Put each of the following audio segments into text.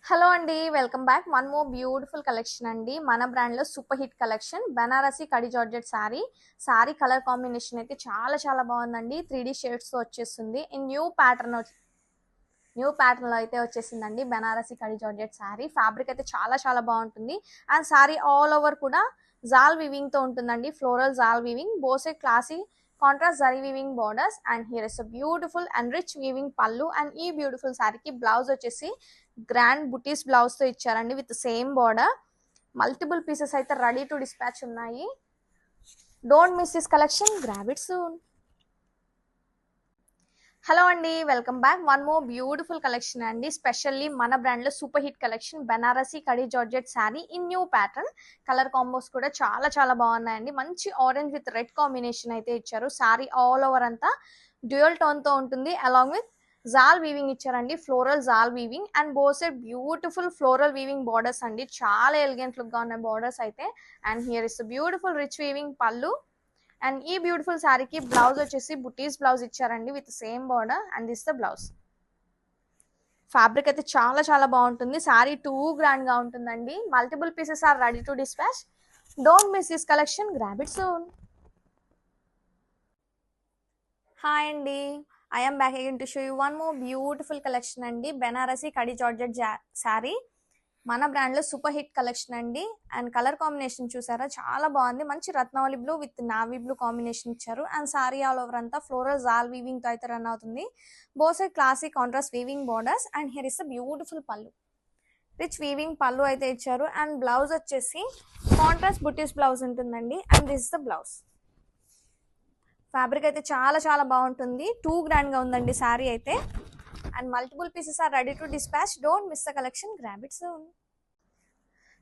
Hello అండి, welcome back. One more beautiful collection అండి. మన బ్రాండ్లో super hit collection Banarasi kadhi georgette sari colour combination అయితే చాలా చాలా బాగుందండి. 3D షేడ్స్తో వచ్చేస్తుంది. న్యూ ప్యాటర్న్లో అయితే వచ్చేసిందండి బనారసి కడి జార్జెట్ శారీ. ఫ్యాబ్రిక్ అయితే చాలా చాలా బాగుంటుంది. అండ్ శారీ ఆల్ ఓవర్ కూడా జాల్ వీవింగ్తో ఉంటుందండి. ఫ్లోరల్ జాల్ వీవింగ్, బోసే classy contrast zari weaving borders. And here is a beautiful and rich weaving pallu. And ఈ బ్యూటిఫుల్ శారీకి బ్లౌజ్ వచ్చేసి గ్రాండ్ బుటీస్ బ్లౌజ్ తో ఇచ్చారండి with same border. Multiple pieces అయితే రెడీ టు డిస్పాచ్ ఉన్నాయి. Don't miss this collection, grab it soon. Hello అండి, welcome back. One more beautiful collection అండి. Specially మన బ్రాండ్లో super hit collection Banarasi kadhi georgette sari in new pattern. Colour combos కూడా చాలా చాలా బాగున్నాయండి. మంచి ఆరెంజ్ విత్ రెడ్ కాంబినేషన్ అయితే ఇచ్చారు. శారీ ఆల్ ఓవర్ అంతా డ్యూయల్ టోన్తో ఉంటుంది. అలాంగ్ విత్ జాల్ వీవింగ్ ఇచ్చారండి, floral jaal weaving. And bossed beautiful floral weaving borders అండి. చాలా ఎలిగెంట్ లుక్గా ఉన్నాయి బార్డర్స్ అయితే. And here is beautiful rich weaving pallu. And ఈ బ్యూటిఫుల్ శారీకి బ్లౌజ్ వచ్చేసి బుటీస్ బ్లౌజ్ ఇచ్చారండి with same border. And this the blouse. Fabric అయితే చాలా చాలా బాగుంటుంది. శారీ టూ గ్రాండ్ గా ఉంటుందండి. Multiple pieces are ready to dispatch. Don't miss this collection, grab it soon. Hi అండి, I'm back again to show you one more beautiful collection అండి. Benarasi kadi georgette sari మన బ్రాండ్లో సూపర్ హిట్ కలెక్షన్ అండి. And colour combination చూసారా, చాలా బాగుంది. మంచి రత్నావళి blue with navy blue combination ఇచ్చారు. అండ్ సారీ ఆల్ ఓవర్ అంతా ఫ్లోరల్ జాల్ వీవింగ్ తో అయితే రన్ అవుతుంది. Bossed classic contrast weaving borders. And here is beautiful pallu, rich weaving పళ్ళు అయితే ఇచ్చారు. అండ్ బ్లౌజ్ వచ్చేసి కాంట్రాస్ట్ బుటీస్ బ్లౌజ్ ఉంటుందండి. And this the blouse. Fabric అయితే చాలా చాలా బాగుంటుంది. టూ గ్రాండ్ గా ఉందండి శారీ అయితే. And multiple pieces are ready to dispatch. Don't miss the collection, grab it soon.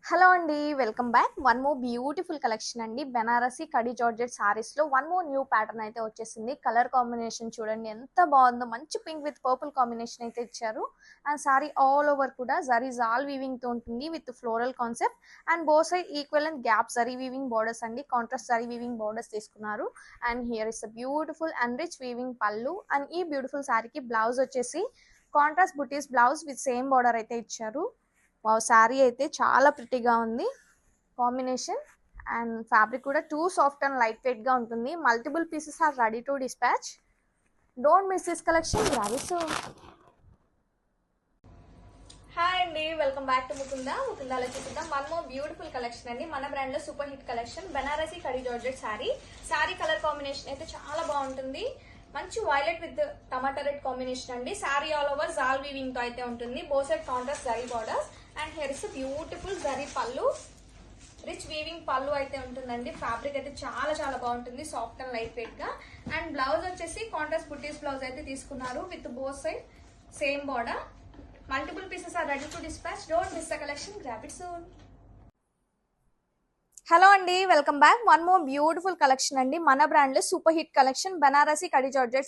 Hello అండి, welcome back. One more beautiful collection అండి. బెనారసి కడి జార్జెట్ సారీస్లో వన్ మోర్ న్యూ ప్యాటర్న్ అయితే వచ్చేసింది. కలర్ కాంబినేషన్ చూడండి ఎంత బాగుందో. మంచి పింక్ విత్ పర్పుల్ కాంబినేషన్ అయితే ఇచ్చారు. అండ్ సారీ ఆల్ ఓవర్ కూడా జరీ జాల్ వీవింగ్తో ఉంటుంది with floral concept. And both side equal and gap zari weaving borders అండి. కాంట్రాస్ట్ జరీ వీవింగ్ బార్డర్స్ తీసుకున్నారు. And here is a beautiful and rich weaving pallu. And ఈ beautiful సారీకి బ్లౌజ్ వచ్చేసి contrast buttis blouse with same border అయితే ఇచ్చారు. శారీ అయితే చాలా ప్రిటీగా ఉంది కాంబినేషన్. అండ్ ఫ్యాబ్రిక్ కూడా too soft and light weight గా ఉంటుంది. Multiple pieces are ready to dispatch. Don't miss this collection, grab it soon. Hi అండి, వెల్కమ్ బ్యాక్ టు ముకుందాలో చూద్దాం వన్ మోర్ బ్యూటిఫుల్ కలెక్షన్ అండి. మన బ్రాండ్ లో super hit collection Banarasi kadhi georgette sari colour combination అయితే చాలా బాగుంటుంది. మంచి violet with tomato red combination అండి. Sari all over jaal weaving తో అయితే ఉంటుంది. Bossed contrast zari borders. And here is beautiful zari pallu, rich weaving పళ్ళు అయితే ఉంటుందండి. ఫ్యాబ్రిక్ అయితే చాలా చాలా బాగుంటుంది, సాఫ్ట్ అండ్ లైట్ వెయిట్ గా. అండ్ బ్లౌజ్ వచ్చేసి కాంట్రాస్ట్ బుటీస్ బ్లౌజ్ అయితే తీసుకున్నారు with both side same border. Multiple pieces are ready to dispatch. Don't miss the collection, grab it soon. Hello అండి, welcome back. One more beautiful collection అండి. మన brand లో super hit collection Banarasi kadhi georgette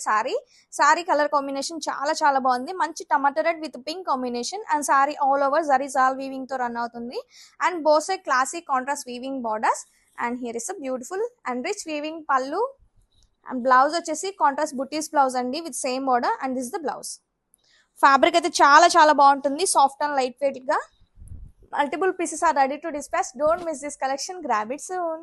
sari colour combination చాలా చాలా బాగుంది. మంచి tomato red with pink combination. And sari all over zari jaal weaving తో run అవుతుంది. And bossed classic contrast weaving borders. And here is beautiful and rich weaving pallu. And blouse వచ్చేసి contrast బుటీస్ blouse అండి with same border. And this the blouse. Fabric అయితే చాలా చాలా బాగుంటుంది, soft and light weight గా. Multiple pieces are ready to dispatch. Don't miss this collection, grab it soon.